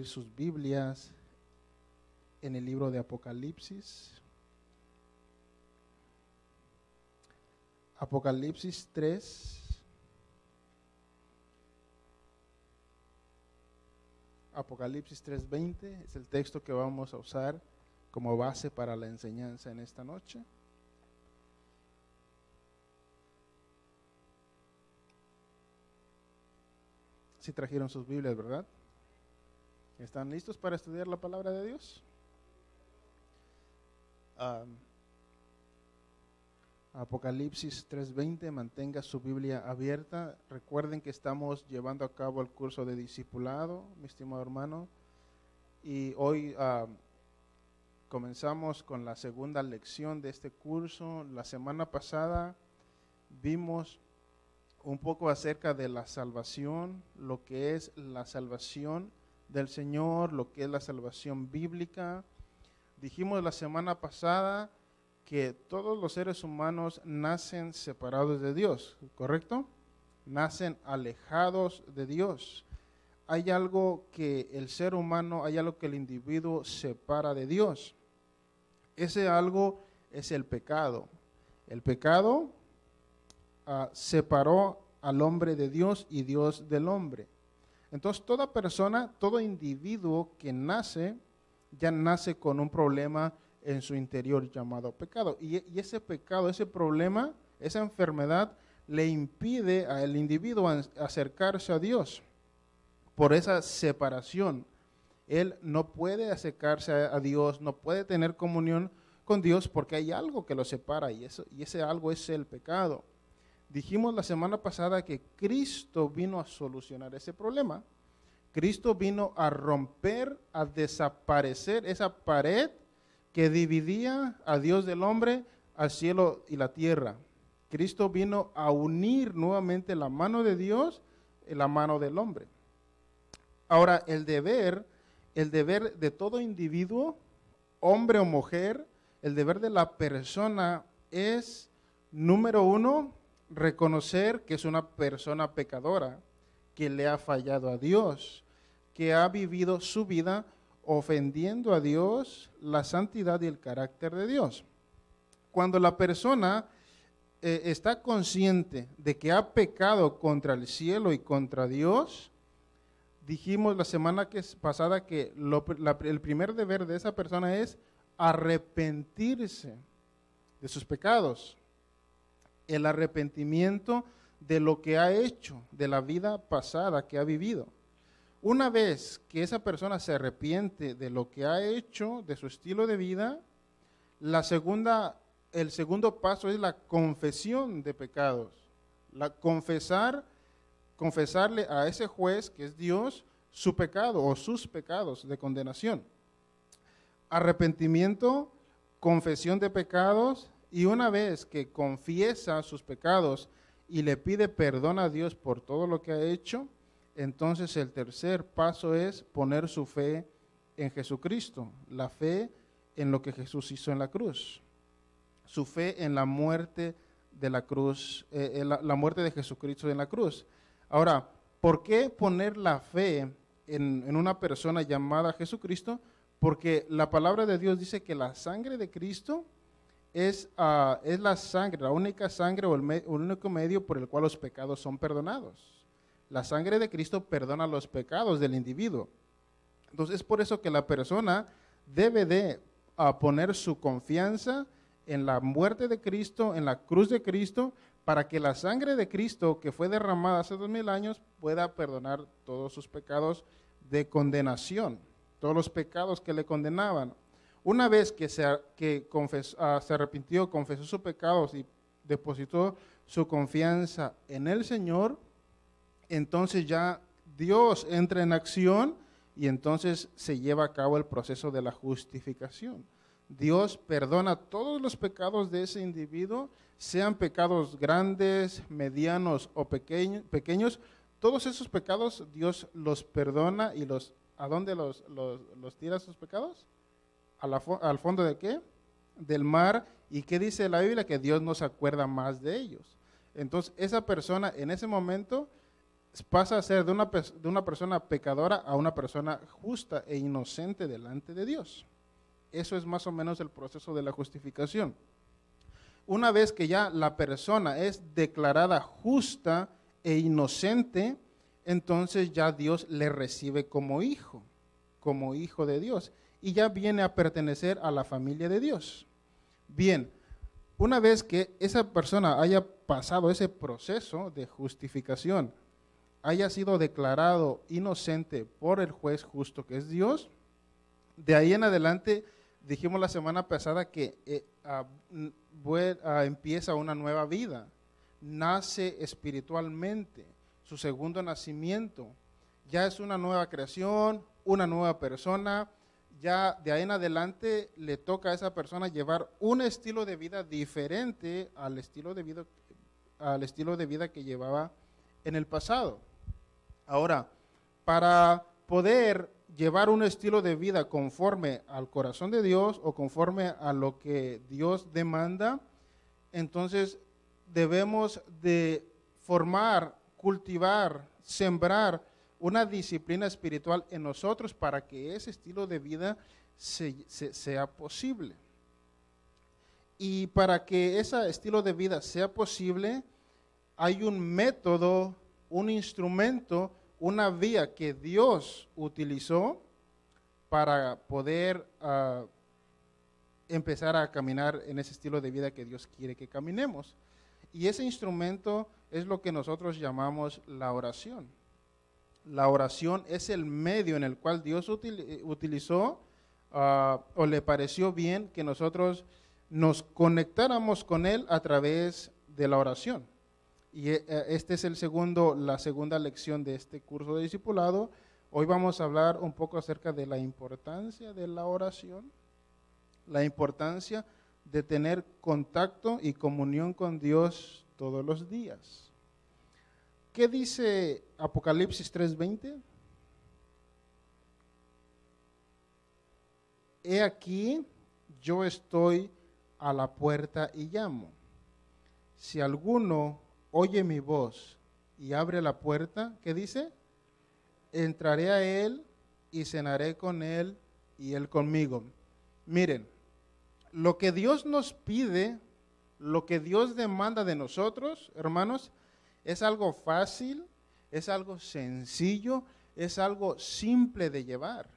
Sus Biblias en el libro de Apocalipsis. Apocalipsis 3. Apocalipsis 3:20 es el texto que vamos a usar como base para la enseñanza en esta noche. Si trajeron sus Biblias, ¿verdad? ¿Están listos para estudiar la palabra de Dios? Apocalipsis 3:20, mantenga su Biblia abierta. Recuerden que estamos llevando a cabo el curso de discipulado, mi estimado hermano, y hoy comenzamos con la segunda lección de este curso. La semana pasada vimos un poco acerca de la salvación, lo que es la salvación del Señor, lo que es la salvación bíblica. Dijimos la semana pasada que todos los seres humanos nacen separados de Dios, ¿correcto? Nacen alejados de Dios. Hay algo que el ser humano, hay algo que el individuo separa de Dios. Ese algo es el pecado. El pecado separó al hombre de Dios y Dios del hombre. Entonces toda persona, todo individuo que nace, ya nace con un problema en su interior llamado pecado. Y ese pecado, ese problema, esa enfermedad le impide al individuo acercarse a Dios por esa separación. Él no puede acercarse a Dios, no puede tener comunión con Dios porque hay algo que lo separa y ese algo es el pecado. Dijimos la semana pasada que Cristo vino a solucionar ese problema. Cristo vino a romper, a desaparecer esa pared que dividía a Dios del hombre, al cielo y la tierra. Cristo vino a unir nuevamente la mano de Dios y la mano del hombre. Ahora, el deber de todo individuo, hombre o mujer, el deber de la persona es, número uno, reconocer que es una persona pecadora, que le ha fallado a Dios, que ha vivido su vida ofendiendo a Dios, la santidad y el carácter de Dios. Cuando la persona está consciente de que ha pecado contra el cielo y contra Dios, dijimos la semana pasada que el primer deber de esa persona es arrepentirse de sus pecados. El arrepentimiento de lo que ha hecho, de la vida pasada que ha vivido. Una vez que esa persona se arrepiente de lo que ha hecho, de su estilo de vida, el segundo paso es la confesión de pecados. Confesarle a ese juez, que es Dios, su pecado o sus pecados de condenación. Arrepentimiento, confesión de pecados. Y una vez que confiesa sus pecados y le pide perdón a Dios por todo lo que ha hecho, entonces el tercer paso es poner su fe en Jesucristo, la fe en lo que Jesús hizo en la cruz, su fe en la muerte de la cruz, la muerte de Jesucristo en la cruz. Ahora, ¿por qué poner la fe en una persona llamada Jesucristo? Porque la palabra de Dios dice que la sangre de Cristo es la sangre, la única sangre o el único medio por el cual los pecados son perdonados. La sangre de Cristo perdona los pecados del individuo. Entonces es por eso que la persona debe de poner su confianza en la muerte de Cristo, en la cruz de Cristo, para que la sangre de Cristo que fue derramada hace 2000 años pueda perdonar todos sus pecados de condenación, todos los pecados que le condenaban. Una vez que se arrepintió, confesó sus pecados y depositó su confianza en el Señor, entonces ya Dios entra en acción y entonces se lleva a cabo el proceso de la justificación. Dios perdona todos los pecados de ese individuo, sean pecados grandes, medianos o pequeños. Todos esos pecados Dios los perdona y ¿a dónde los tira sus pecados? ¿Al fondo de qué? Del mar. ¿Y qué dice la Biblia? Que Dios no se acuerda más de ellos. Entonces esa persona en ese momento pasa a ser de una persona pecadora a una persona justa e inocente delante de Dios. Eso es más o menos el proceso de la justificación. Una vez que ya la persona es declarada justa e inocente, entonces ya Dios le recibe como hijo de Dios, y ya viene a pertenecer a la familia de Dios. Bien, una vez que esa persona haya pasado ese proceso de justificación, haya sido declarado inocente por el juez justo que es Dios, de ahí en adelante, dijimos la semana pasada que empieza una nueva vida, nace espiritualmente, su segundo nacimiento, ya es una nueva creación, una nueva persona. Ya de ahí en adelante le toca a esa persona llevar un estilo de vida diferente al estilo de vida que llevaba en el pasado. Ahora, para poder llevar un estilo de vida conforme al corazón de Dios o conforme a lo que Dios demanda, entonces debemos de formar, cultivar, sembrar una disciplina espiritual en nosotros para que ese estilo de vida sea posible. Y para que ese estilo de vida sea posible, hay un método, un instrumento, una vía que Dios utilizó para poder empezar a caminar en ese estilo de vida que Dios quiere que caminemos. Y ese instrumento es lo que nosotros llamamos la oración. La oración es el medio en el cual Dios utilizó o le pareció bien que nosotros nos conectáramos con Él a través de la oración. Y este es la segunda lección de este curso de discipulado. Hoy vamos a hablar un poco acerca de la importancia de la oración, la importancia de tener contacto y comunión con Dios todos los días. ¿Qué dice Apocalipsis 3:20? He aquí, yo estoy a la puerta y llamo. Si alguno oye mi voz y abre la puerta, ¿qué dice? Entraré a él y cenaré con él y él conmigo. Miren, lo que Dios nos pide, lo que Dios demanda de nosotros, hermanos, es algo fácil, es algo sencillo, es algo simple de llevar.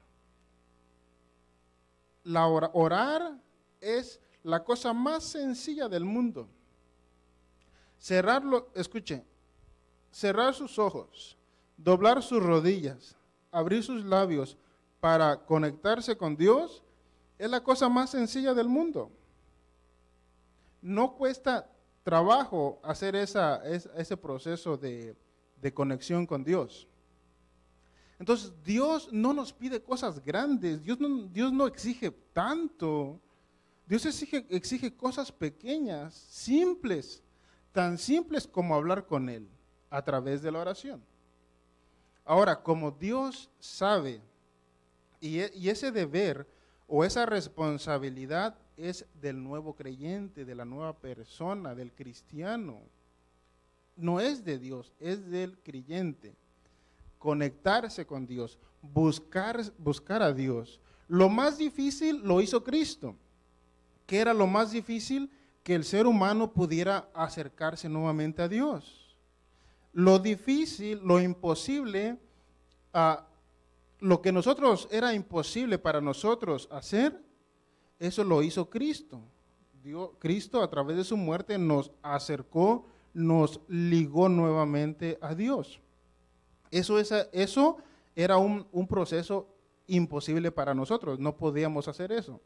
Orar es la cosa más sencilla del mundo. Escuche, cerrar sus ojos, doblar sus rodillas, abrir sus labios para conectarse con Dios es la cosa más sencilla del mundo. No cuesta trabajo hacer ese proceso de conexión con Dios. Entonces, Dios no nos pide cosas grandes, Dios no exige tanto. Dios exige cosas pequeñas, simples, tan simples como hablar con Él a través de la oración. Ahora, como Dios sabe, y ese deber o esa responsabilidad es del nuevo creyente, de la nueva persona, del cristiano. No es de Dios, es del creyente. Conectarse con Dios, buscar a Dios. Lo más difícil lo hizo Cristo. ¿Qué era lo más difícil? Que el ser humano pudiera acercarse nuevamente a Dios. Lo difícil, lo imposible, lo que era imposible para nosotros hacer, eso lo hizo Cristo. Cristo a través de su muerte nos acercó, nos ligó nuevamente a Dios. Eso era un proceso imposible para nosotros, no podíamos hacer eso.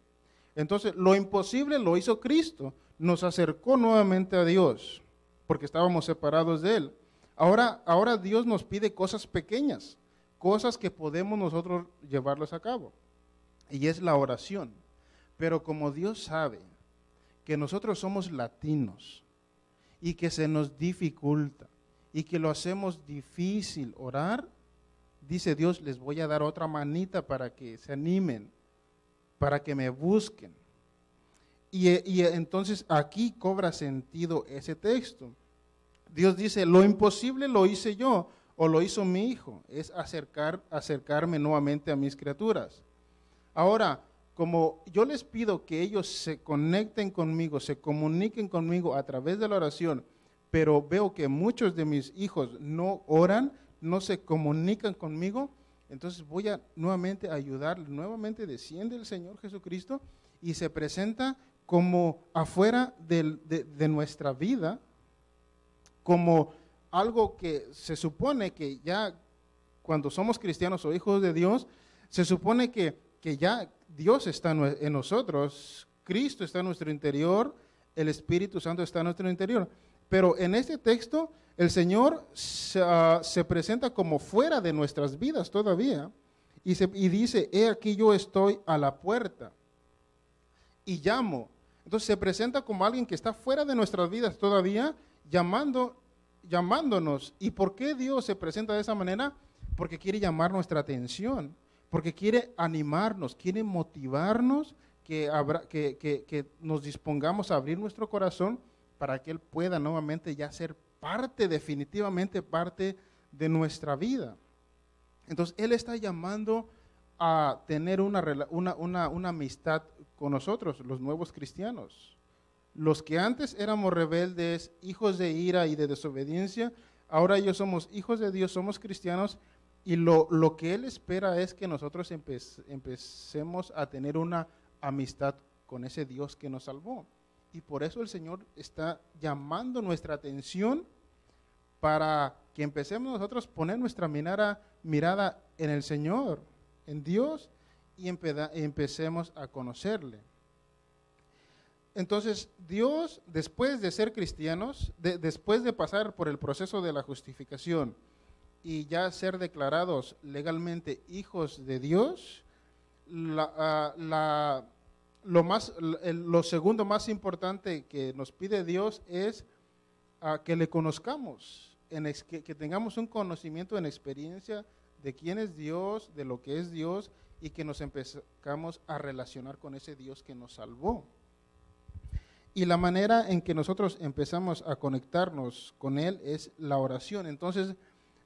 Entonces, lo imposible lo hizo Cristo, nos acercó nuevamente a Dios, porque estábamos separados de Él. Ahora Dios nos pide cosas pequeñas, cosas que podemos nosotros llevarlas a cabo, y es la oración. Pero como Dios sabe que nosotros somos latinos y que se nos dificulta y que lo hacemos difícil orar, dice Dios, les voy a dar otra manita para que se animen, para que me busquen. Y entonces aquí cobra sentido ese texto. Dios dice, lo imposible lo hice yo. o lo hizo mi hijo, es acercarme nuevamente a mis criaturas. Ahora, como yo les pido que ellos se conecten conmigo, se comuniquen conmigo a través de la oración, pero veo que muchos de mis hijos no oran, no se comunican conmigo, entonces voy a nuevamente ayudar, nuevamente desciende el Señor Jesucristo y se presenta como afuera de nuestra vida, como algo que se supone que ya cuando somos cristianos o hijos de Dios, se supone que ya Dios está en nosotros, Cristo está en nuestro interior, el Espíritu Santo está en nuestro interior. Pero en este texto el Señor se presenta como fuera de nuestras vidas todavía y dice, he aquí yo estoy a la puerta y llamo. Entonces se presenta como alguien que está fuera de nuestras vidas todavía, llamándonos. ¿Y por qué Dios se presenta de esa manera? Porque quiere llamar nuestra atención, porque quiere animarnos, quiere motivarnos, que nos dispongamos a abrir nuestro corazón para que Él pueda nuevamente ya ser definitivamente parte de nuestra vida. Entonces Él está llamando a tener una amistad con nosotros, los nuevos cristianos. Los que antes éramos rebeldes, hijos de ira y de desobediencia, ahora ellos somos hijos de Dios, somos cristianos, y lo que Él espera es que nosotros empecemos a tener una amistad con ese Dios que nos salvó. Y por eso el Señor está llamando nuestra atención para que empecemos nosotros a poner nuestra mirada en el Señor, en Dios, y empecemos a conocerle. Entonces, Dios, después de ser cristianos, después de pasar por el proceso de la justificación y ya ser declarados legalmente hijos de Dios, lo segundo más importante que nos pide Dios es que le conozcamos, que tengamos un conocimiento en experiencia de quién es Dios, de lo que es Dios, y que nos empezamos a relacionar con ese Dios que nos salvó. Y la manera en que nosotros empezamos a conectarnos con Él es la oración. Entonces,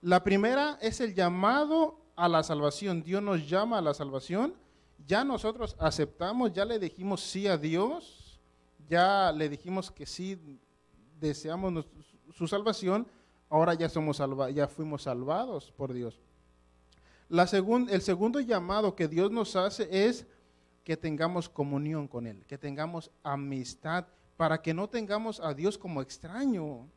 la primera es el llamado a la salvación. Dios nos llama a la salvación. Ya nosotros aceptamos, ya le dijimos sí a Dios, ya le dijimos que sí deseamos su salvación. Ahora ya fuimos salvados por Dios. El segundo llamado que Dios nos hace es que tengamos comunión con Él, que tengamos amistad, para que no tengamos a Dios como extraño,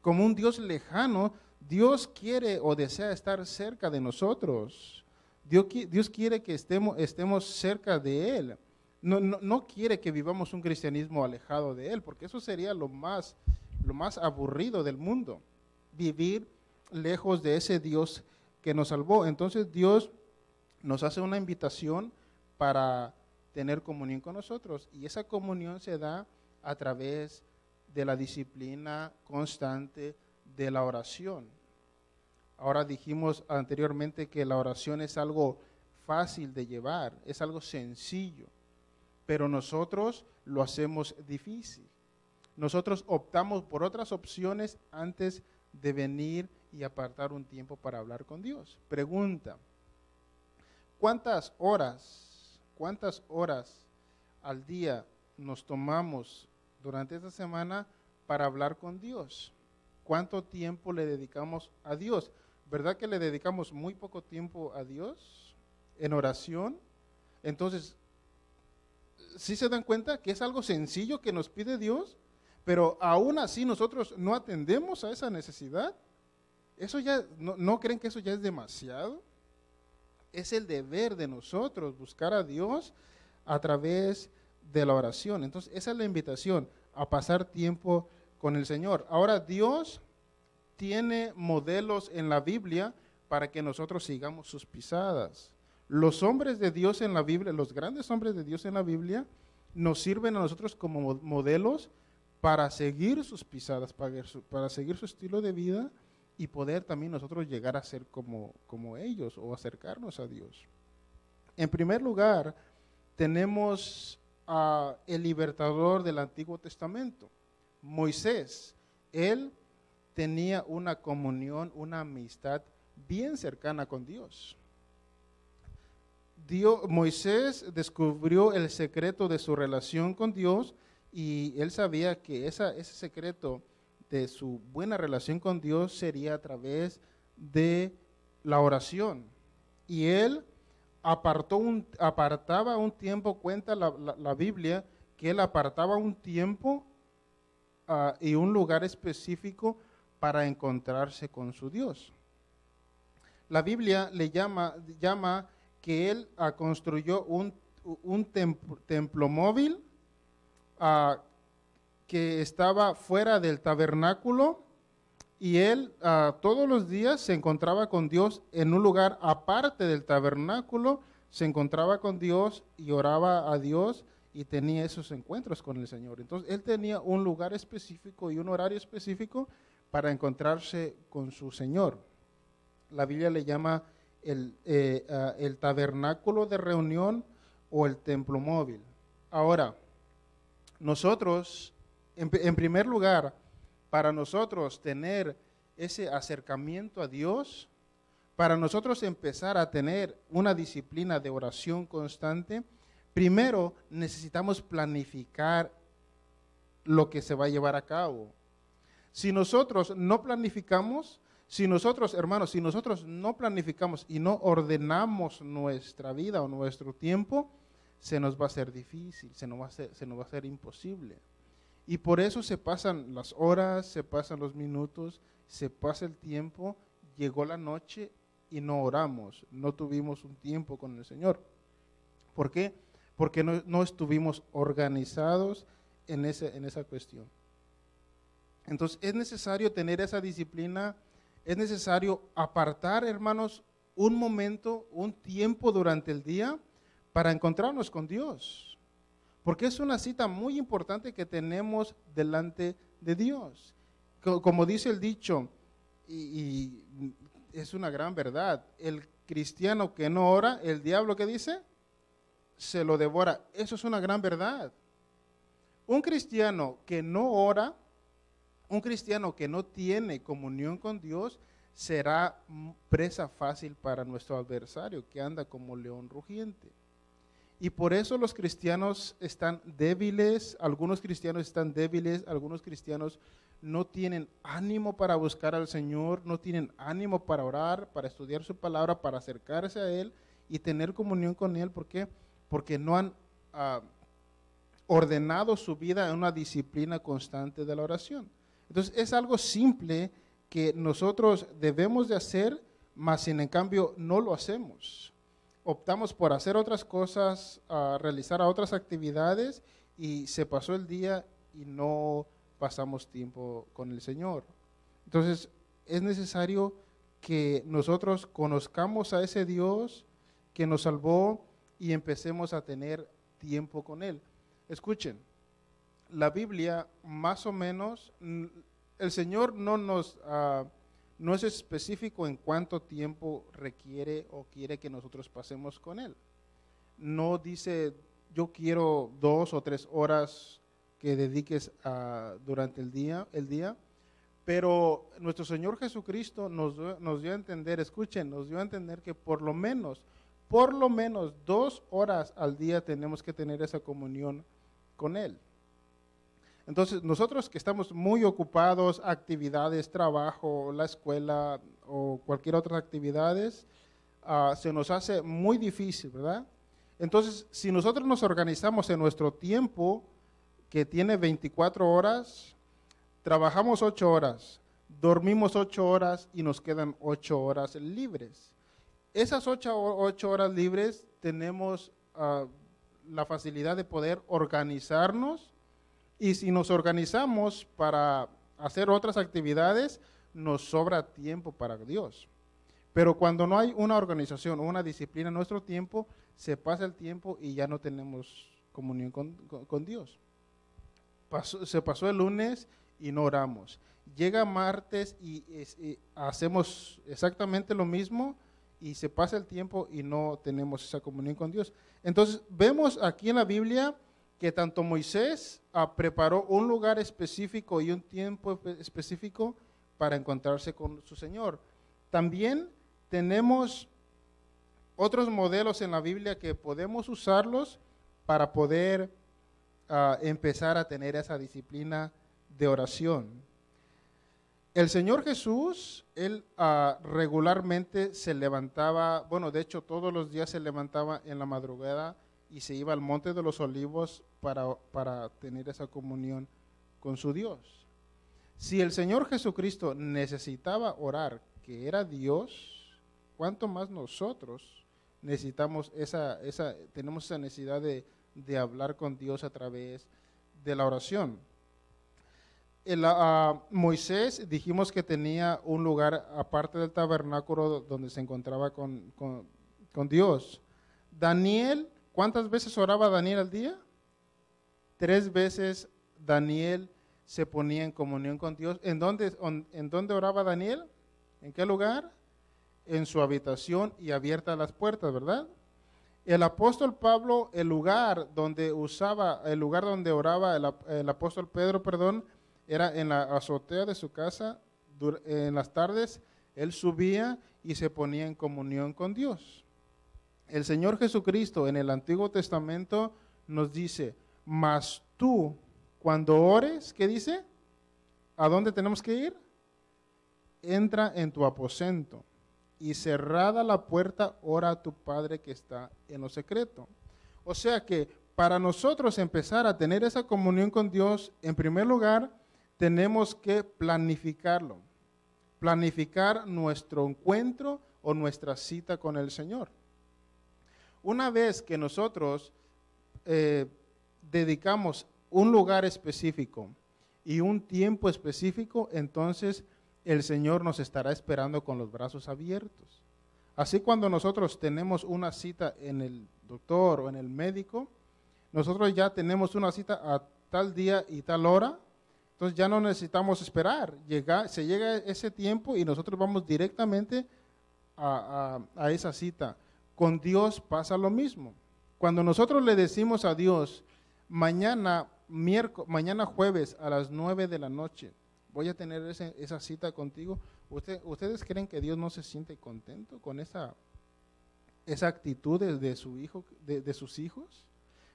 como un Dios lejano. Dios quiere o desea estar cerca de nosotros. Dios quiere que estemos cerca de Él. No quiere que vivamos un cristianismo alejado de Él, porque eso sería lo más aburrido del mundo, vivir lejos de ese Dios que nos salvó. Entonces Dios nos hace una invitación para tener comunión con nosotros, y esa comunión se da a través de la disciplina constante de la oración. Ahora dijimos anteriormente que la oración es algo fácil de llevar, es algo sencillo, pero nosotros lo hacemos difícil. Nosotros optamos por otras opciones antes de venir y apartar un tiempo para hablar con Dios. Pregunta, ¿cuántas horas al día nos tomamos durante esta semana para hablar con Dios? ¿Cuánto tiempo le dedicamos a Dios? ¿Verdad que le dedicamos muy poco tiempo a Dios en oración? Entonces, ¿sí se dan cuenta que es algo sencillo que nos pide Dios? Pero aún así nosotros no atendemos a esa necesidad. ¿Eso ya, no creen que eso ya es demasiado? Es el deber de nosotros buscar a Dios a través de la oración. Entonces, esa es la invitación, a pasar tiempo con el Señor. Ahora, Dios tiene modelos en la Biblia para que nosotros sigamos sus pisadas. Los hombres de Dios en la Biblia, los grandes hombres de Dios en la Biblia, nos sirven a nosotros como modelos para seguir sus pisadas, para seguir su estilo de vida y poder también nosotros llegar a ser como ellos o acercarnos a Dios. En primer lugar, tenemos el libertador del Antiguo Testamento, Moisés. Él tenía una comunión, una amistad bien cercana con Dios. Moisés descubrió el secreto de su relación con Dios y él sabía que ese secreto de su buena relación con Dios sería a través de la oración. Y él apartaba un tiempo, cuenta la Biblia, que él apartaba un tiempo y un lugar específico para encontrarse con su Dios. La Biblia le llama que él construyó un templo móvil que estaba fuera del tabernáculo, y él todos los días se encontraba con Dios en un lugar aparte del tabernáculo, se encontraba con Dios y oraba a Dios y tenía esos encuentros con el Señor. Entonces él tenía un lugar específico y un horario específico para encontrarse con su Señor. La Biblia le llama el tabernáculo de reunión o el templo móvil. Ahora, nosotros, en primer lugar, para nosotros tener ese acercamiento a Dios, para nosotros empezar a tener una disciplina de oración constante, primero necesitamos planificar lo que se va a llevar a cabo. Si nosotros no planificamos, hermanos, si nosotros no planificamos y no ordenamos nuestra vida o nuestro tiempo, se nos va a hacer difícil, se nos va a hacer imposible. Y por eso se pasan las horas, se pasan los minutos, se pasa el tiempo, llegó la noche y no oramos, no tuvimos un tiempo con el Señor. ¿Por qué? Porque no estuvimos organizados en esa cuestión. Entonces es necesario tener esa disciplina, es necesario apartar, hermanos, un momento, un tiempo durante el día para encontrarnos con Dios. Porque es una cita muy importante que tenemos delante de Dios. Como dice el dicho, y es una gran verdad, el cristiano que no ora, el diablo, ¿qué dice? Se lo devora. Eso es una gran verdad. Un cristiano que no ora, un cristiano que no tiene comunión con Dios, será presa fácil para nuestro adversario, que anda como león rugiente. Y por eso los cristianos están débiles, algunos cristianos no tienen ánimo para buscar al Señor, no tienen ánimo para orar, para estudiar su palabra, para acercarse a Él y tener comunión con Él. ¿Por qué? Porque no han ordenado su vida en una disciplina constante de la oración. Entonces es algo simple que nosotros debemos de hacer, mas sin en cambio no lo hacemos. Optamos por hacer otras cosas, realizar otras actividades, y se pasó el día y no pasamos tiempo con el Señor. Entonces es necesario que nosotros conozcamos a ese Dios que nos salvó y empecemos a tener tiempo con Él. Escuchen, la Biblia más o menos, el Señor no es específico en cuánto tiempo requiere o quiere que nosotros pasemos con Él. No dice, yo quiero 2 o 3 horas que dediques durante el día, pero nuestro Señor Jesucristo nos dio a entender, escuchen, nos dio a entender que por lo menos 2 horas al día tenemos que tener esa comunión con Él. Entonces, nosotros que estamos muy ocupados, actividades, trabajo, la escuela o cualquier otra actividades, se nos hace muy difícil, ¿verdad? Entonces, si nosotros nos organizamos en nuestro tiempo, que tiene 24 horas, trabajamos 8 horas, dormimos 8 horas y nos quedan 8 horas libres. Esas 8 horas libres tenemos la facilidad de poder organizarnos. Y si nos organizamos para hacer otras actividades, nos sobra tiempo para Dios. Pero cuando no hay una organización o una disciplina en nuestro tiempo, se pasa el tiempo y ya no tenemos comunión con Dios. Se pasó el lunes y no oramos. Llega martes y hacemos exactamente lo mismo y se pasa el tiempo y no tenemos esa comunión con Dios. Entonces, vemos aquí en la Biblia que tanto Moisés preparó un lugar específico y un tiempo específico para encontrarse con su Señor. También tenemos otros modelos en la Biblia que podemos usarlos para poder empezar a tener esa disciplina de oración. El Señor Jesús, Él regularmente se levantaba, bueno, de hecho todos los días se levantaba en la madrugada y se iba al Monte de los Olivos para tener esa comunión con su Dios. Si el Señor Jesucristo necesitaba orar, que era Dios, ¿cuánto más nosotros necesitamos tenemos esa necesidad de hablar con Dios a través de la oración? Moisés dijimos que tenía un lugar aparte del tabernáculo donde se encontraba con Dios. Daniel, ¿cuántas veces oraba Daniel al día? 3 veces Daniel se ponía en comunión con Dios. ¿En dónde oraba Daniel? ¿En qué lugar? En su habitación y abiertas las puertas, ¿verdad? El apóstol Pablo, el lugar donde oraba el apóstol Pedro, era en la azotea de su casa. En las tardes él subía y se ponía en comunión con Dios. El Señor Jesucristo en el Antiguo Testamento nos dice, mas tú cuando ores, ¿qué dice? ¿A dónde tenemos que ir? Entra en tu aposento y cerrada la puerta, ora a tu Padre que está en lo secreto. O sea que para nosotros empezar a tener esa comunión con Dios, en primer lugar, tenemos que planificarlo. Planificar nuestro encuentro o nuestra cita con el Señor. Una vez que nosotros dedicamos un lugar específico y un tiempo específico, entonces el Señor nos estará esperando con los brazos abiertos. Así cuando nosotros tenemos una cita en el doctor o en el médico, nosotros ya tenemos una cita a tal día y tal hora, entonces ya no necesitamos esperar. Se llega ese tiempo y nosotros vamos directamente a esa cita. Con Dios pasa lo mismo. Cuando nosotros le decimos a Dios, mañana jueves a las 9 de la noche, voy a tener esa cita contigo. ¿Ustedes creen que Dios no se siente contento con esa actitud de su hijo, de sus hijos?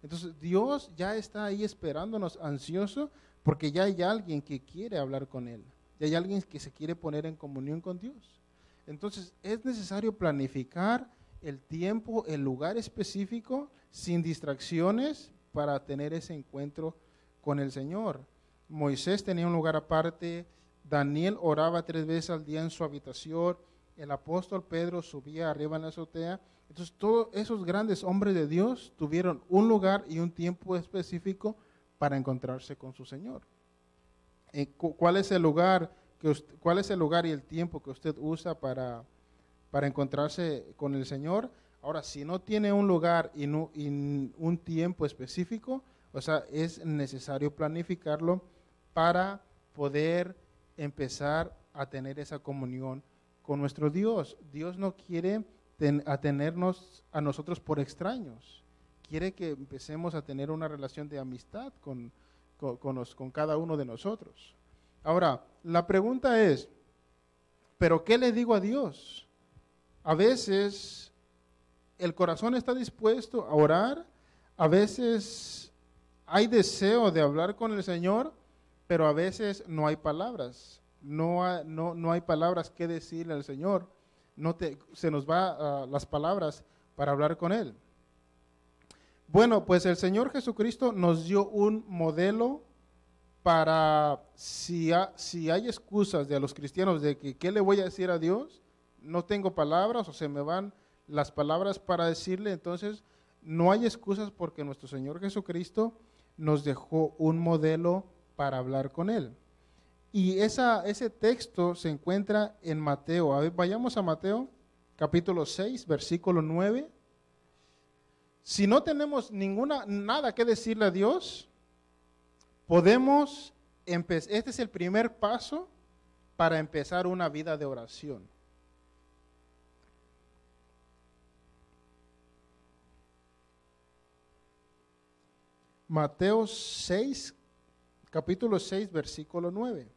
Entonces Dios ya está ahí esperándonos, ansioso, porque ya hay alguien que quiere hablar con Él. Ya hay alguien que se quiere poner en comunión con Dios. Entonces es necesario planificar el tiempo, el lugar específico, sin distracciones, para tener ese encuentro con el Señor. Moisés tenía un lugar aparte, Daniel oraba 3 veces al día en su habitación, el apóstol Pedro subía arriba en la azotea. Entonces todos esos grandes hombres de Dios tuvieron un lugar y un tiempo específico para encontrarse con su Señor. ¿Cuál es el lugar y el tiempo que usted usa para encontrarse con el Señor? Ahora, si no tiene un lugar y un tiempo específico, o sea, es necesario planificarlo para poder empezar a tener esa comunión con nuestro Dios. Dios no quiere tenernos a nosotros por extraños. Quiere que empecemos a tener una relación de amistad con cada uno de nosotros. Ahora, la pregunta es, ¿pero qué le digo a Dios? A veces el corazón está dispuesto a orar, a veces hay deseo de hablar con el Señor, pero a veces no hay palabras, no hay palabras que decirle al Señor, se nos va las palabras para hablar con Él. Bueno, pues el Señor Jesucristo nos dio un modelo para si hay excusas de los cristianos de que ¿qué le voy a decir a Dios? No tengo palabras o se me van las palabras para decirle. Entonces no hay excusas porque nuestro Señor Jesucristo nos dejó un modelo para hablar con Él. Y ese texto se encuentra en Mateo. A ver, vayamos a Mateo capítulo 6, versículo 9. Si no tenemos nada que decirle a Dios, podemos empezar. Este es el primer paso para empezar una vida de oración. Mateo 6, capítulo 6, versículo 9.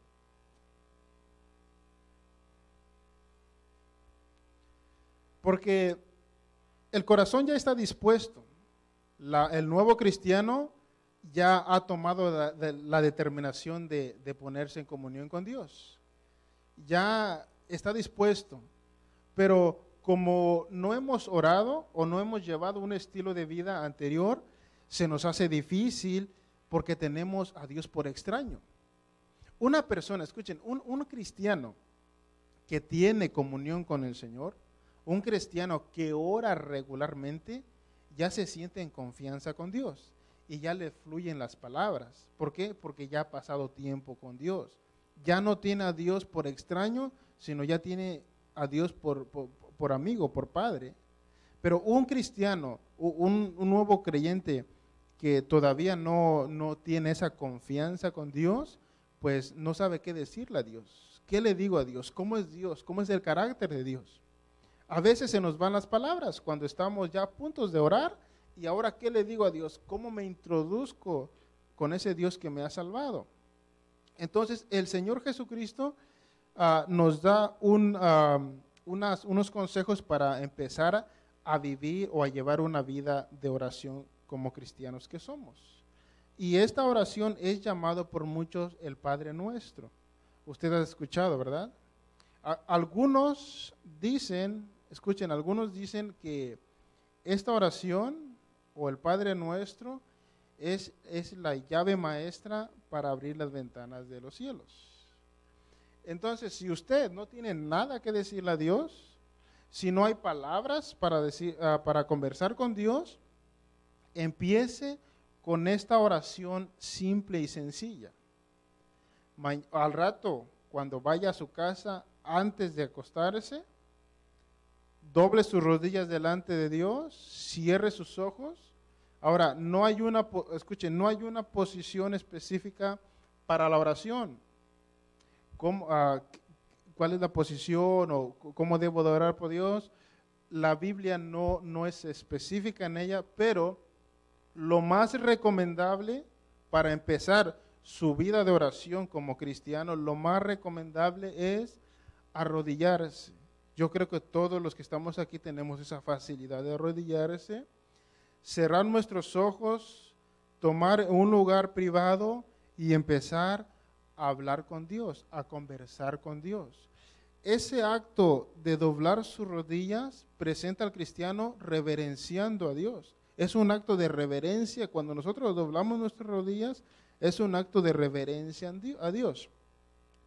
Porque el corazón ya está dispuesto. El nuevo cristiano ya ha tomado la determinación de ponerse en comunión con Dios. Ya está dispuesto. Pero como no hemos orado o no hemos llevado un estilo de vida anterior, se nos hace difícil porque tenemos a Dios por extraño. Una persona, escuchen, un cristiano que tiene comunión con el Señor, un cristiano que ora regularmente, ya se siente en confianza con Dios y ya le fluyen las palabras. ¿Por qué? Porque ya ha pasado tiempo con Dios. Ya no tiene a Dios por extraño, sino ya tiene a Dios por amigo, por padre. Pero un cristiano, un nuevo creyente que todavía no tiene esa confianza con Dios, pues no sabe qué decirle a Dios. ¿Qué le digo a Dios? ¿Cómo es Dios? ¿Cómo es el carácter de Dios? A veces se nos van las palabras cuando estamos ya a puntos de orar. Y ahora, ¿qué le digo a Dios? ¿Cómo me introduzco con ese Dios que me ha salvado? Entonces, el Señor Jesucristo nos da unos consejos para empezar a vivir o a llevar una vida de oración como cristianos que somos. Y esta oración es llamado por muchos el Padre Nuestro. Usted ha escuchado, ¿verdad? Algunos dicen, escuchen, algunos dicen que esta oración o el Padre Nuestro es la llave maestra para abrir las ventanas de los cielos. Entonces, si usted no tiene nada que decirle a Dios, si no hay palabras para conversar con Dios, empiece con esta oración simple y sencilla. Al rato, cuando vaya a su casa, antes de acostarse, doble sus rodillas delante de Dios, cierre sus ojos. Ahora, no hay una posición específica para la oración. ¿Cuál es la posición o cómo debo de orar por Dios? La Biblia no es específica en ella, pero lo más recomendable para empezar su vida de oración como cristiano, lo más recomendable es arrodillarse. Yo creo que todos los que estamos aquí tenemos esa facilidad de arrodillarse, cerrar nuestros ojos, tomar un lugar privado y empezar a hablar con Dios, a conversar con Dios. Ese acto de doblar sus rodillas presenta al cristiano reverenciando a Dios. Es un acto de reverencia. Cuando nosotros doblamos nuestras rodillas, es un acto de reverencia a Dios.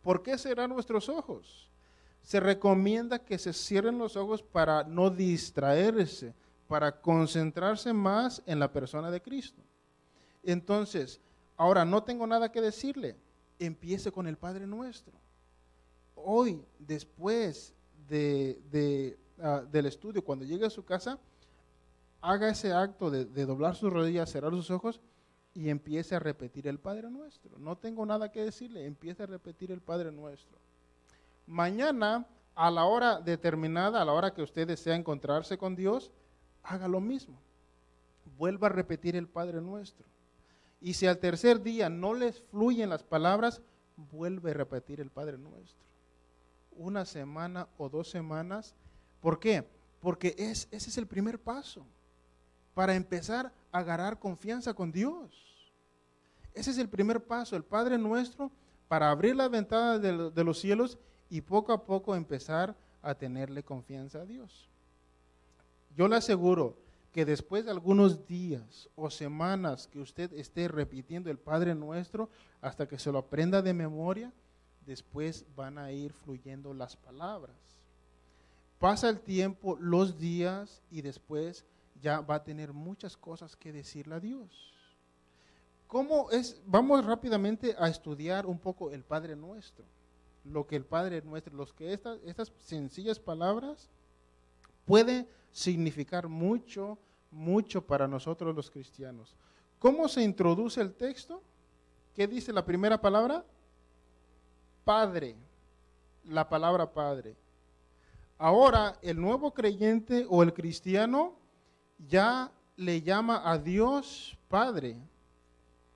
¿Por qué cerrar nuestros ojos? Se recomienda que se cierren los ojos para no distraerse, para concentrarse más en la persona de Cristo. Entonces, ahora no tengo nada que decirle. Empiece con el Padre Nuestro. Hoy, después del estudio, cuando llegue a su casa, haga ese acto de doblar sus rodillas, cerrar sus ojos y empiece a repetir el Padre Nuestro. No tengo nada que decirle, empiece a repetir el Padre Nuestro. Mañana, a la hora determinada, a la hora que usted desea encontrarse con Dios, haga lo mismo. Vuelva a repetir el Padre Nuestro. Y si al tercer día no les fluyen las palabras, vuelve a repetir el Padre Nuestro. Una semana o 2 semanas. ¿Por qué? Porque ese es el primer paso para empezar a agarrar confianza con Dios. Ese es el primer paso, el Padre Nuestro, para abrir las ventanas de los cielos y poco a poco empezar a tenerle confianza a Dios. Yo le aseguro que después de algunos días o semanas que usted esté repitiendo el Padre Nuestro hasta que se lo aprenda de memoria, después van a ir fluyendo las palabras. Pasa el tiempo, los días y después ya va a tener muchas cosas que decirle a Dios. ¿Cómo es? Vamos rápidamente a estudiar un poco el Padre Nuestro. Lo que el Padre Nuestro, estas sencillas palabras puede significar mucho, mucho para nosotros los cristianos. ¿Cómo se introduce el texto? ¿Qué dice la primera palabra? Padre. La palabra Padre. Ahora, el nuevo creyente o el cristiano ya le llama a Dios Padre.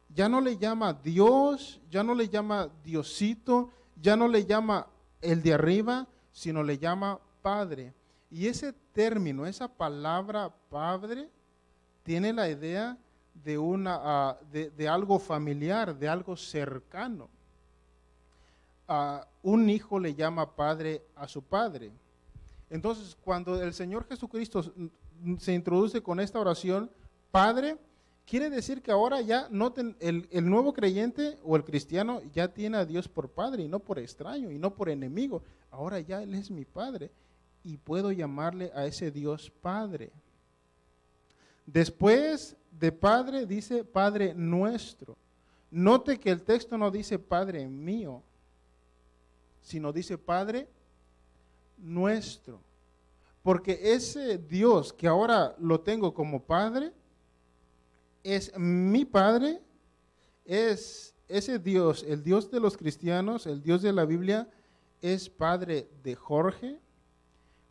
Ya no le llama Dios, ya no le llama Diosito, ya no le llama el de arriba, sino le llama Padre. Y ese término, esa palabra Padre, tiene la idea de algo familiar, de algo cercano. Un hijo le llama padre a su padre. Entonces, cuando el Señor Jesucristo se introduce con esta oración, Padre, quiere decir que ahora ya el nuevo creyente o el cristiano ya tiene a Dios por Padre y no por extraño y no por enemigo. Ahora ya Él es mi Padre y puedo llamarle a ese Dios Padre. Después de Padre dice Padre nuestro. Note que el texto no dice Padre mío, sino dice Padre nuestro. Porque ese Dios que ahora lo tengo como Padre, es mi Padre, es ese Dios, el Dios de los cristianos, el Dios de la Biblia, es Padre de Jorge,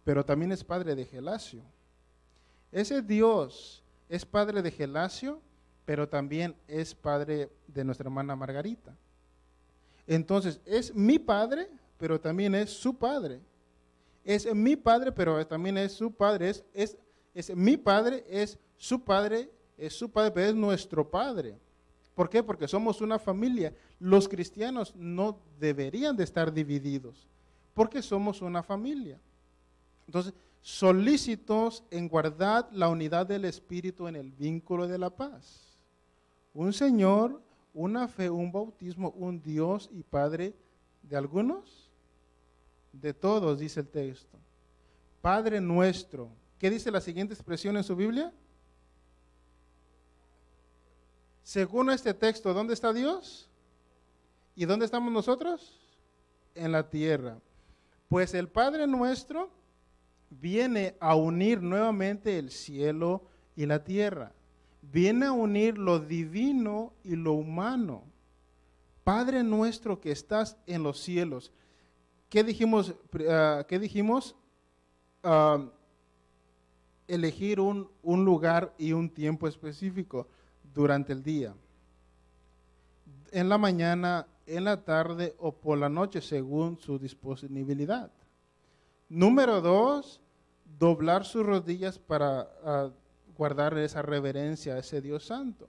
pero también es Padre de Gelasio. Ese Dios es Padre de Gelasio, pero también es Padre de nuestra hermana Margarita. Entonces, es mi Padre, pero también es su Padre. Es mi Padre, pero también es su Padre. Es mi Padre, es su Padre, pero es nuestro Padre. ¿Por qué? Porque somos una familia. Los cristianos no deberían de estar divididos, porque somos una familia. Entonces, solícitos en guardar la unidad del Espíritu en el vínculo de la paz. Un Señor, una fe, un bautismo, un Dios y Padre de algunos, de todos, dice el texto. Padre nuestro. ¿Qué dice la siguiente expresión en su Biblia? Según este texto, ¿dónde está Dios? ¿Y dónde estamos nosotros? En la tierra. Pues el Padre nuestro viene a unir nuevamente el cielo y la tierra. Viene a unir lo divino y lo humano. Padre nuestro que estás en los cielos. ¿Qué dijimos? Elegir un lugar y un tiempo específico durante el día. En la mañana, en la tarde o por la noche, según su disponibilidad. Número 2, doblar sus rodillas para guardar esa reverencia a ese Dios santo.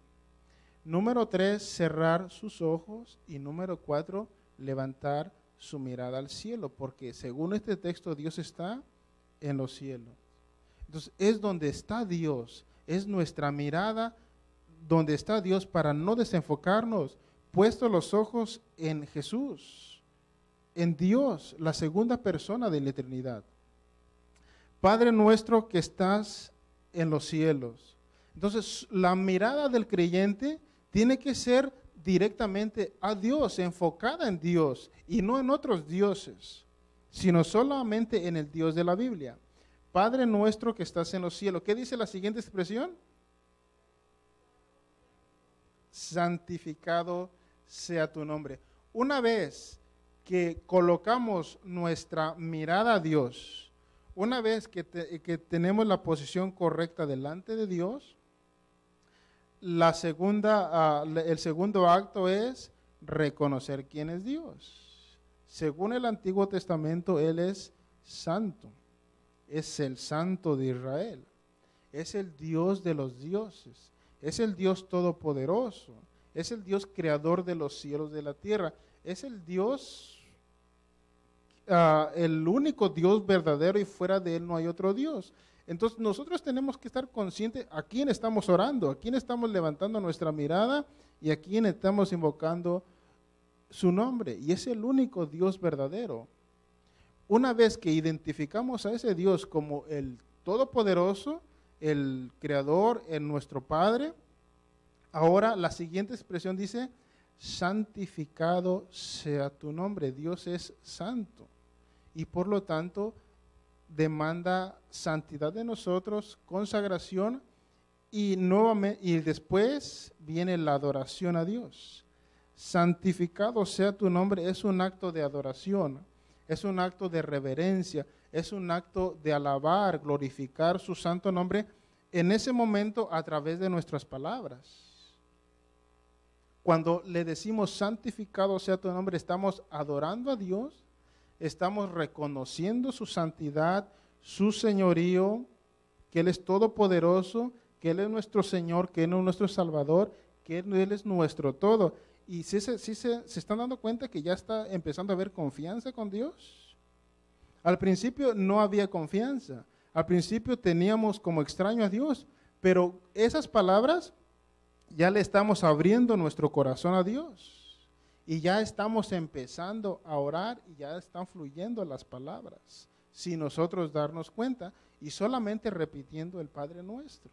Número 3, cerrar sus ojos. Y número 4, levantar su mirada al cielo, porque según este texto Dios está en los cielos. Entonces es donde está Dios, es nuestra mirada donde está Dios para no desenfocarnos, puesto los ojos en Jesús, en Dios, la segunda persona de la eternidad. Padre nuestro que estás en los cielos. Entonces la mirada del creyente tiene que ser directamente a Dios, enfocada en Dios y no en otros dioses, sino solamente en el Dios de la Biblia. Padre nuestro que estás en los cielos. ¿Qué dice la siguiente expresión? Santificado sea tu nombre. Una vez que colocamos nuestra mirada a Dios, una vez que tenemos la posición correcta delante de Dios, el segundo acto es reconocer quién es Dios. Según el Antiguo Testamento, Él es santo, es el Santo de Israel, es el Dios de los dioses, es el Dios todopoderoso, es el Dios creador de los cielos y de la tierra, es el Dios, el único Dios verdadero y fuera de Él no hay otro Dios. Entonces nosotros tenemos que estar conscientes a quién estamos orando, a quién estamos levantando nuestra mirada y a quién estamos invocando su nombre. Y es el único Dios verdadero. Una vez que identificamos a ese Dios como el Todopoderoso, el Creador, el nuestro Padre, ahora la siguiente expresión dice, santificado sea tu nombre. Dios es santo y por lo tanto demanda santidad de nosotros, consagración y después viene la adoración a Dios. Santificado sea tu nombre es un acto de adoración, es un acto de reverencia, es un acto de alabar, glorificar su santo nombre en ese momento a través de nuestras palabras. Cuando le decimos santificado sea tu nombre, estamos adorando a Dios, estamos reconociendo su santidad, su señorío, que Él es todopoderoso, que Él es nuestro Señor, que Él es nuestro Salvador, que Él es nuestro todo. Y si se están dando cuenta que ya está empezando a haber confianza con Dios. Al principio no había confianza. Al principio teníamos como extraño a Dios. Pero esas palabras ya le estamos abriendo nuestro corazón a Dios. Y ya estamos empezando a orar y ya están fluyendo las palabras. Sin nosotros darnos cuenta y solamente repitiendo el Padre Nuestro.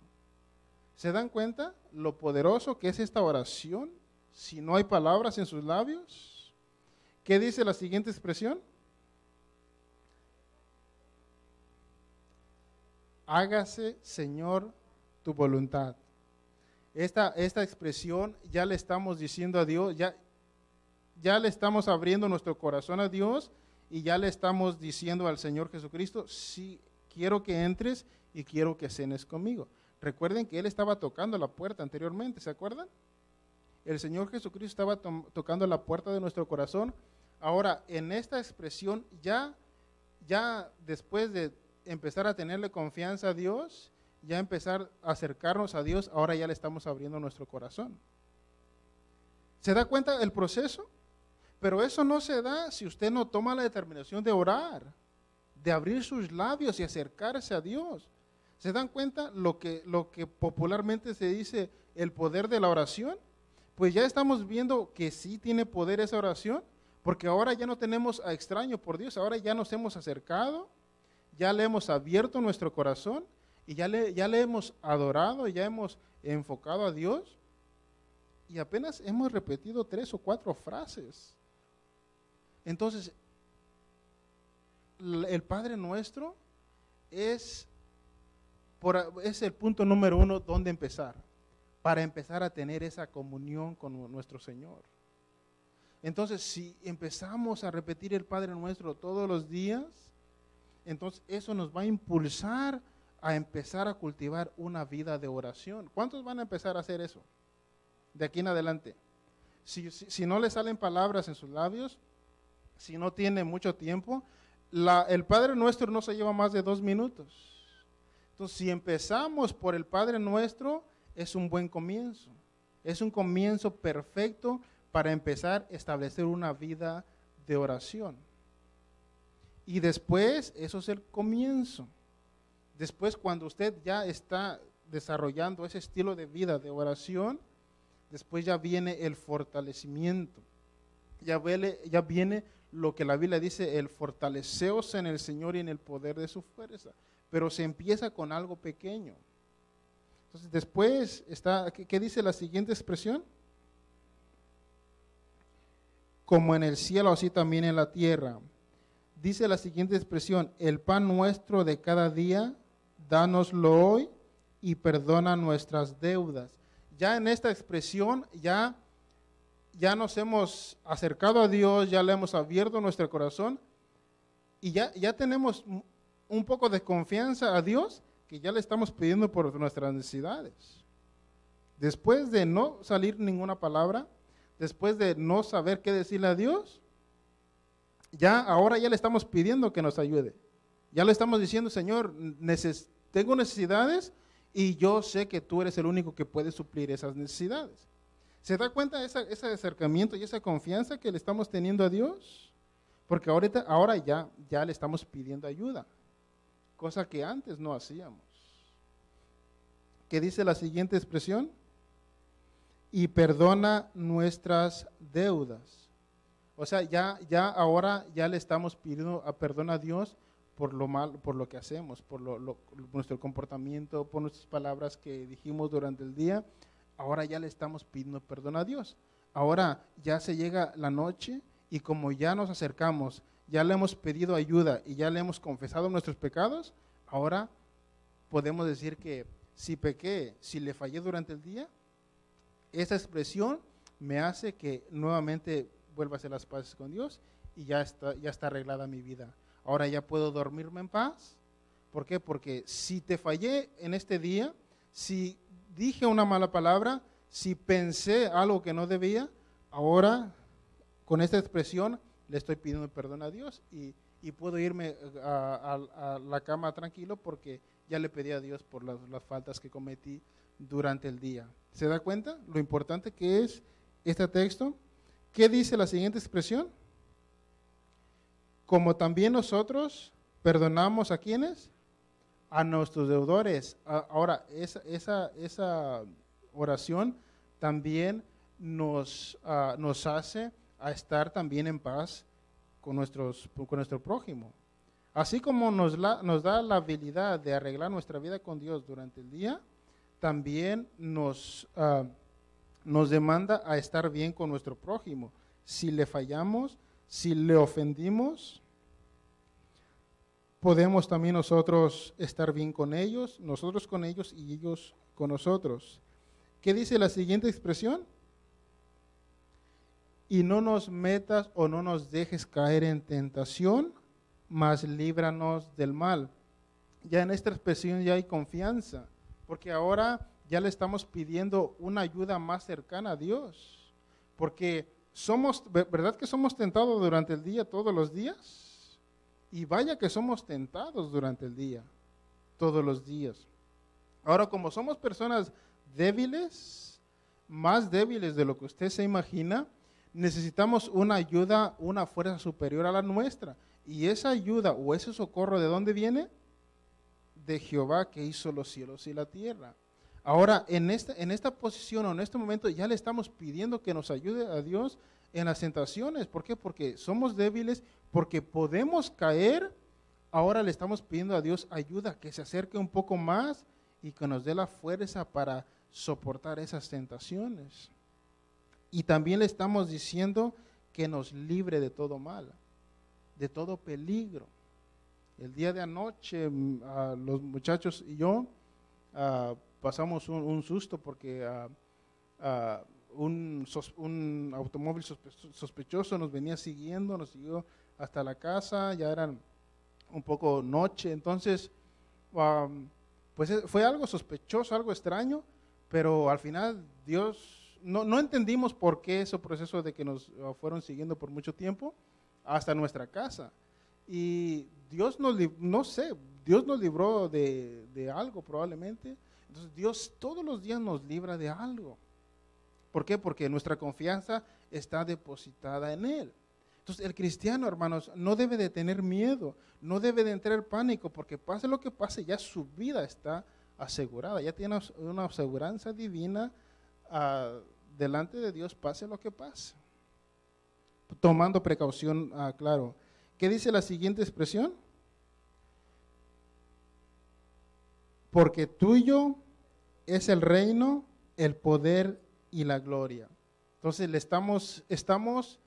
¿Se dan cuenta lo poderoso que es esta oración si no hay palabras en sus labios? ¿Qué dice la siguiente expresión? Hágase, Señor, tu voluntad. Esta expresión ya le estamos diciendo a Dios, ya le estamos abriendo nuestro corazón a Dios y ya le estamos diciendo al Señor Jesucristo, sí, quiero que entres y quiero que cenes conmigo. Recuerden que Él estaba tocando la puerta anteriormente, ¿se acuerdan? El Señor Jesucristo estaba tocando la puerta de nuestro corazón. Ahora, en esta expresión, ya después de empezar a tenerle confianza a Dios, ya empezar a acercarnos a Dios, ahora ya le estamos abriendo nuestro corazón. ¿Se da cuenta del proceso? Pero eso no se da si usted no toma la determinación de orar, de abrir sus labios y acercarse a Dios. ¿Se dan cuenta lo que popularmente se dice el poder de la oración? Pues ya estamos viendo que sí tiene poder esa oración, porque ahora ya no tenemos a extraño por Dios, ahora ya nos hemos acercado, ya le hemos abierto nuestro corazón y ya le hemos adorado, ya hemos enfocado a Dios y apenas hemos repetido 3 o 4 frases. Entonces, el Padre Nuestro es el punto número 1 donde empezar, para empezar a tener esa comunión con nuestro Señor. Entonces, si empezamos a repetir el Padre Nuestro todos los días, entonces eso nos va a impulsar a empezar a cultivar una vida de oración. ¿Cuántos van a empezar a hacer eso de aquí en adelante? Si no le salen palabras en sus labios, si no tiene mucho tiempo, el Padre Nuestro no se lleva más de 2 minutos. Entonces, si empezamos por el Padre Nuestro, es un buen comienzo. Es un comienzo perfecto para empezar a establecer una vida de oración. Y después, eso es el comienzo. Después, cuando usted ya está desarrollando ese estilo de vida de oración, después ya viene el fortalecimiento. Ya viene lo que la Biblia dice, el fortaleceos en el Señor y en el poder de su fuerza. Pero se empieza con algo pequeño. Entonces, después está, ¿qué dice la siguiente expresión? Como en el cielo, así también en la tierra. Dice la siguiente expresión, el pan nuestro de cada día, dánoslo hoy y perdona nuestras deudas. Ya en esta expresión, ya nos hemos acercado a Dios, ya le hemos abierto nuestro corazón y ya tenemos un poco de confianza a Dios que ya le estamos pidiendo por nuestras necesidades. Después de no salir ninguna palabra, después de no saber qué decirle a Dios, ahora ya le estamos pidiendo que nos ayude. Ya le estamos diciendo, Señor, tengo necesidades y yo sé que tú eres el único que puede suplir esas necesidades. ¿Se da cuenta de ese acercamiento y esa confianza que le estamos teniendo a Dios? Porque ahora ya le estamos pidiendo ayuda, cosa que antes no hacíamos. ¿Qué dice la siguiente expresión? Y perdona nuestras deudas. O sea, ahora le estamos pidiendo perdón a Dios por lo que hacemos, por nuestro comportamiento, por nuestras palabras que dijimos durante el día. Ahora ya le estamos pidiendo perdón a Dios. Ahora ya se llega la noche y como ya nos acercamos, ya le hemos pedido ayuda y ya le hemos confesado nuestros pecados, ahora podemos decir que si pequé, si le fallé durante el día, esa expresión me hace que nuevamente vuelva a hacer las paces con Dios y ya está arreglada mi vida. Ahora ya puedo dormirme en paz. ¿Por qué? Porque si te fallé en este día, si dije una mala palabra, si pensé algo que no debía, ahora con esta expresión le estoy pidiendo perdón a Dios y y puedo irme a la cama tranquilo porque ya le pedí a Dios por las faltas que cometí durante el día. ¿Se da cuenta lo importante que es este texto? ¿Qué dice la siguiente expresión? Como también nosotros perdonamos ¿a quiénes? A nuestros deudores. Ahora, esa oración también nos hace a estar también en paz con nuestro prójimo. Así como nos da la habilidad de arreglar nuestra vida con Dios durante el día, también nos demanda a estar bien con nuestro prójimo. Si le fallamos, si le ofendimos, podemos también nosotros estar bien con ellos, nosotros con ellos y ellos con nosotros. ¿Qué dice la siguiente expresión? Y no nos metas o no nos dejes caer en tentación, mas líbranos del mal. Ya en esta expresión ya hay confianza, porque ahora ya le estamos pidiendo una ayuda más cercana a Dios, porque ¿verdad que somos tentados durante el día todos los días? Y vaya que somos tentados durante el día, todos los días. Ahora, como somos personas débiles, más débiles de lo que usted se imagina, necesitamos una ayuda, una fuerza superior a la nuestra. Y esa ayuda o ese socorro, ¿de dónde viene? De Jehová que hizo los cielos y la tierra. Ahora, en esta posición o en este momento ya le estamos pidiendo que nos ayude a Dios en las tentaciones. ¿Por qué? Porque somos débiles, porque podemos caer. Ahora le estamos pidiendo a Dios ayuda, que se acerque un poco más y que nos dé la fuerza para soportar esas tentaciones. Y también le estamos diciendo que nos libre de todo mal, de todo peligro. El día de anoche, los muchachos y yo pasamos un susto porque un automóvil sospechoso nos venía siguiendo, nos siguió hasta la casa, ya eran un poco noche, entonces pues fue algo sospechoso, algo extraño, pero al final Dios, no entendimos por qué ese proceso de que nos fueron siguiendo por mucho tiempo hasta nuestra casa. Y Dios Dios nos libró de algo probablemente. Entonces Dios todos los días nos libra de algo. ¿Por qué? Porque nuestra confianza está depositada en Él. Entonces el cristiano, hermanos, no debe de tener miedo, no debe de entrar en pánico, porque pase lo que pase, ya su vida está asegurada, ya tiene una aseguranza divina delante de Dios, pase lo que pase. Tomando precaución, claro. ¿Qué dice la siguiente expresión? Porque tuyo es el reino, el poder y la gloria. Entonces le estamos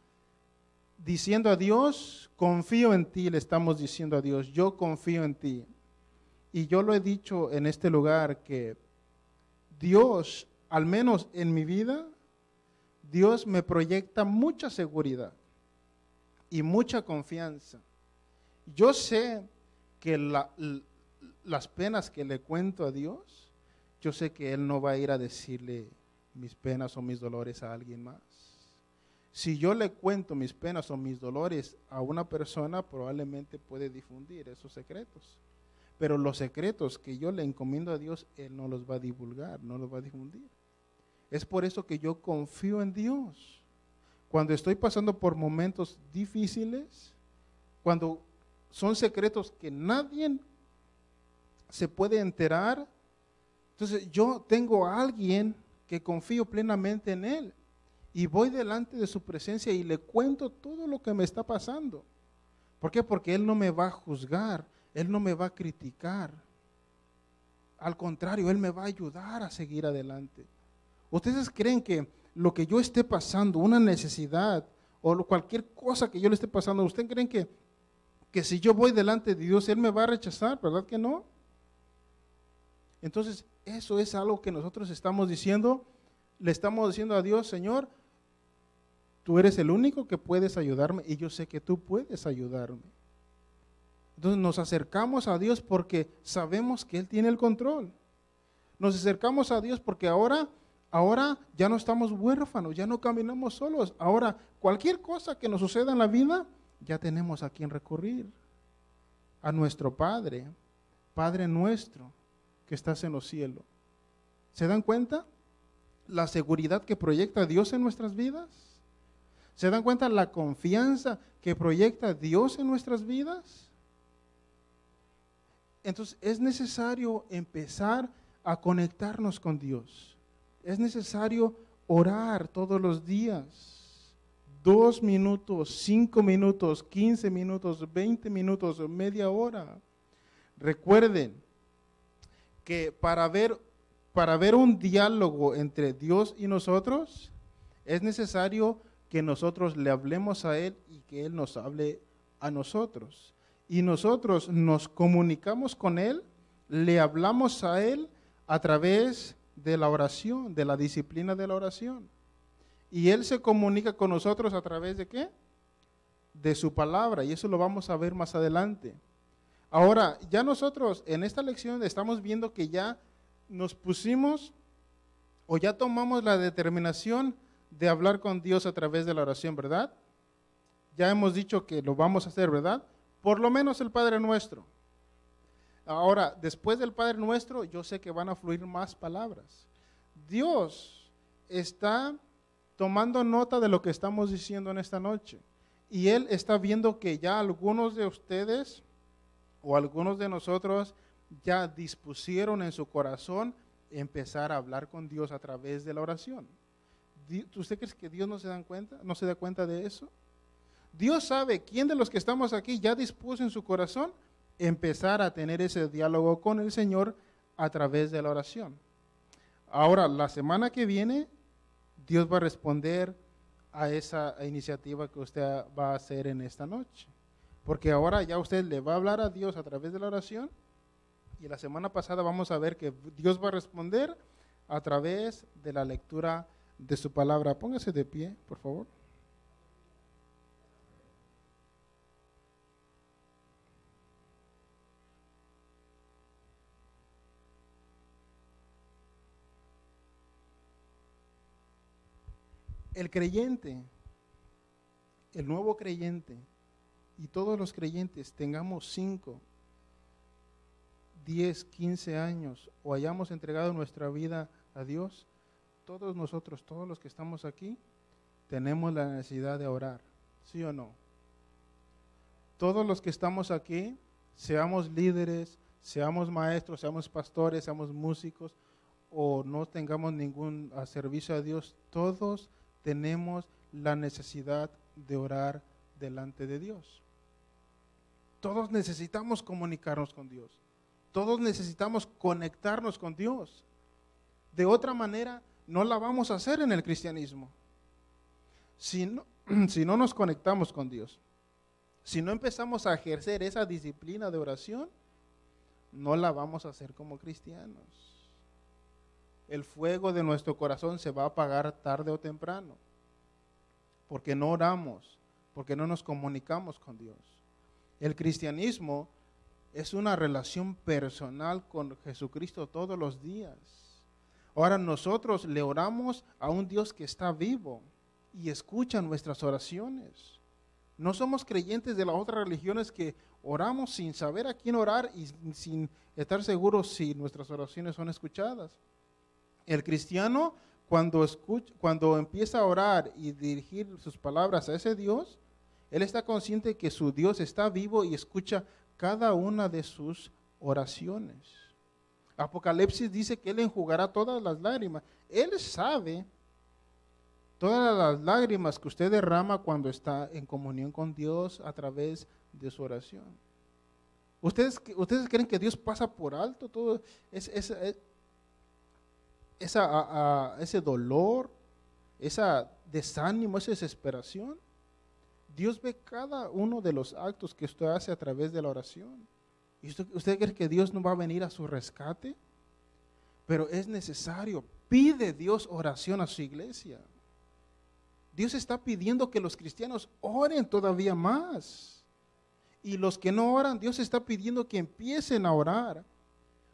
diciendo a Dios, confío en ti, le estamos diciendo a Dios, yo confío en ti. Y yo lo he dicho en este lugar que Dios, al menos en mi vida, Dios me proyecta mucha seguridad y mucha confianza. Yo sé que las penas que le cuento a Dios, yo sé que Él no va a ir a decirle mis penas o mis dolores a alguien más. Si yo le cuento mis penas o mis dolores a una persona, probablemente puede difundir esos secretos. Pero los secretos que yo le encomiendo a Dios, Él no los va a divulgar, no los va a difundir. Es por eso que yo confío en Dios. Cuando estoy pasando por momentos difíciles, cuando son secretos que nadie se puede enterar, entonces yo tengo a alguien que confío plenamente en Él y voy delante de su presencia y le cuento todo lo que me está pasando. ¿Por qué? Porque Él no me va a juzgar, Él no me va a criticar. Al contrario, Él me va a ayudar a seguir adelante. ¿Ustedes creen que lo que yo esté pasando, una necesidad o cualquier cosa que yo le esté pasando, ¿ustedes creen que si yo voy delante de Dios, Él me va a rechazar? ¿Verdad que no? Entonces, eso es algo que nosotros estamos diciendo, le estamos diciendo a Dios, Señor, tú eres el único que puedes ayudarme y yo sé que tú puedes ayudarme. Entonces nos acercamos a Dios porque sabemos que Él tiene el control. Nos acercamos a Dios porque ahora ya no estamos huérfanos, ya no caminamos solos. Ahora, cualquier cosa que nos suceda en la vida, ya tenemos a quien recurrir. a nuestro Padre, Padre nuestro que estás en los cielos. ¿Se dan cuenta la seguridad que proyecta Dios en nuestras vidas? ¿Se dan cuenta la confianza que proyecta Dios en nuestras vidas? Entonces es necesario empezar a conectarnos con Dios. Es necesario orar todos los días. 2 minutos, 5 minutos, 15 minutos, 20 minutos, media hora. Recuerden que para ver un diálogo entre Dios y nosotros, es necesario que nosotros le hablemos a Él y que Él nos hable a nosotros. Y nosotros nos comunicamos con Él, le hablamos a Él a través de la oración, de la disciplina de la oración. Y Él se comunica con nosotros a través de ¿qué? De su palabra, y eso lo vamos a ver más adelante. Ahora, ya nosotros en esta lección estamos viendo que ya nos pusimos o ya tomamos la determinación de hablar con Dios a través de la oración, ¿verdad? Ya hemos dicho que lo vamos a hacer, ¿verdad? Por lo menos el Padre Nuestro. Ahora, después del Padre Nuestro, yo sé que van a fluir más palabras. Dios está tomando nota de lo que estamos diciendo en esta noche. Y Él está viendo que ya algunos de ustedes o algunos de nosotros ya dispusieron en su corazón empezar a hablar con Dios a través de la oración. ¿Usted cree que Dios no se da cuenta de eso? Dios sabe quién de los que estamos aquí ya dispuso en su corazón empezar a tener ese diálogo con el Señor a través de la oración. Ahora, la semana que viene, Dios va a responder a esa iniciativa que usted va a hacer en esta noche. Porque ahora ya usted le va a hablar a Dios a través de la oración. Y la semana pasada vamos a ver que Dios va a responder a través de la lectura de su palabra. Póngase de pie, por favor. El creyente, el nuevo creyente y todos los creyentes tengamos 5, 10, 15 años o hayamos entregado nuestra vida a Dios, todos nosotros, todos los que estamos aquí, tenemos la necesidad de orar, ¿sí o no? Todos los que estamos aquí, seamos líderes, seamos maestros, seamos pastores, seamos músicos o no tengamos ningún servicio a Dios, todos tenemos la necesidad de orar delante de Dios. Todos necesitamos comunicarnos con Dios. Todos necesitamos conectarnos con Dios. De otra manera, no la vamos a hacer en el cristianismo. Si no nos conectamos con Dios, si no empezamos a ejercer esa disciplina de oración, no la vamos a hacer como cristianos. El fuego de nuestro corazón se va a apagar tarde o temprano, porque no oramos, porque no nos comunicamos con Dios. El cristianismo es una relación personal con Jesucristo todos los días. Ahora nosotros le oramos a un Dios que está vivo y escucha nuestras oraciones. No somos creyentes de las otras religiones que oramos sin saber a quién orar y sin estar seguros si nuestras oraciones son escuchadas. El cristiano, cuando empieza a orar y dirigir sus palabras a ese Dios, él está consciente que su Dios está vivo y escucha cada una de sus oraciones. Apocalipsis dice que Él enjugará todas las lágrimas. Él sabe todas las lágrimas que usted derrama cuando está en comunión con Dios a través de su oración. ¿Ustedes creen que Dios pasa por alto todo ese dolor, ese desánimo, esa desesperación? Dios ve cada uno de los actos que usted hace a través de la oración. ¿Y usted cree que Dios no va a venir a su rescate? Pero es necesario. Pide Dios oración a su iglesia. Dios está pidiendo que los cristianos oren todavía más. Y los que no oran, Dios está pidiendo que empiecen a orar.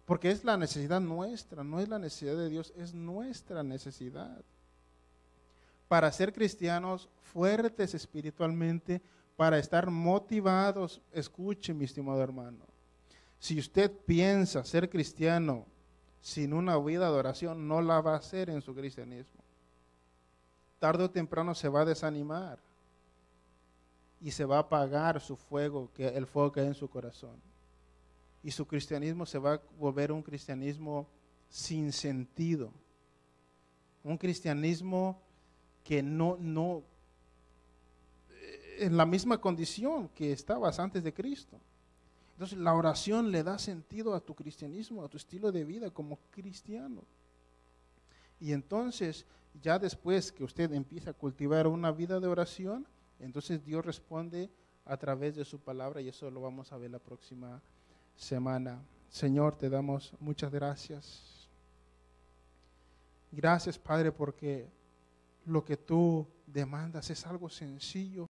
Porque es la necesidad nuestra, no es la necesidad de Dios, es nuestra necesidad. Para ser cristianos fuertes espiritualmente, para estar motivados, escuche, mi estimado hermano. Si usted piensa ser cristiano sin una vida de oración, no la va a hacer en su cristianismo. Tarde o temprano se va a desanimar y se va a apagar su fuego, el fuego que hay en su corazón. Y su cristianismo se va a volver un cristianismo sin sentido. Un cristianismo que no en la misma condición que estabas antes de Cristo. Entonces la oración le da sentido a tu cristianismo, a tu estilo de vida como cristiano. Y entonces ya después que usted empieza a cultivar una vida de oración, entonces Dios responde a través de su palabra, y eso lo vamos a ver la próxima semana. Señor, te damos muchas gracias. Gracias, Padre, porque lo que tú demandas es algo sencillo.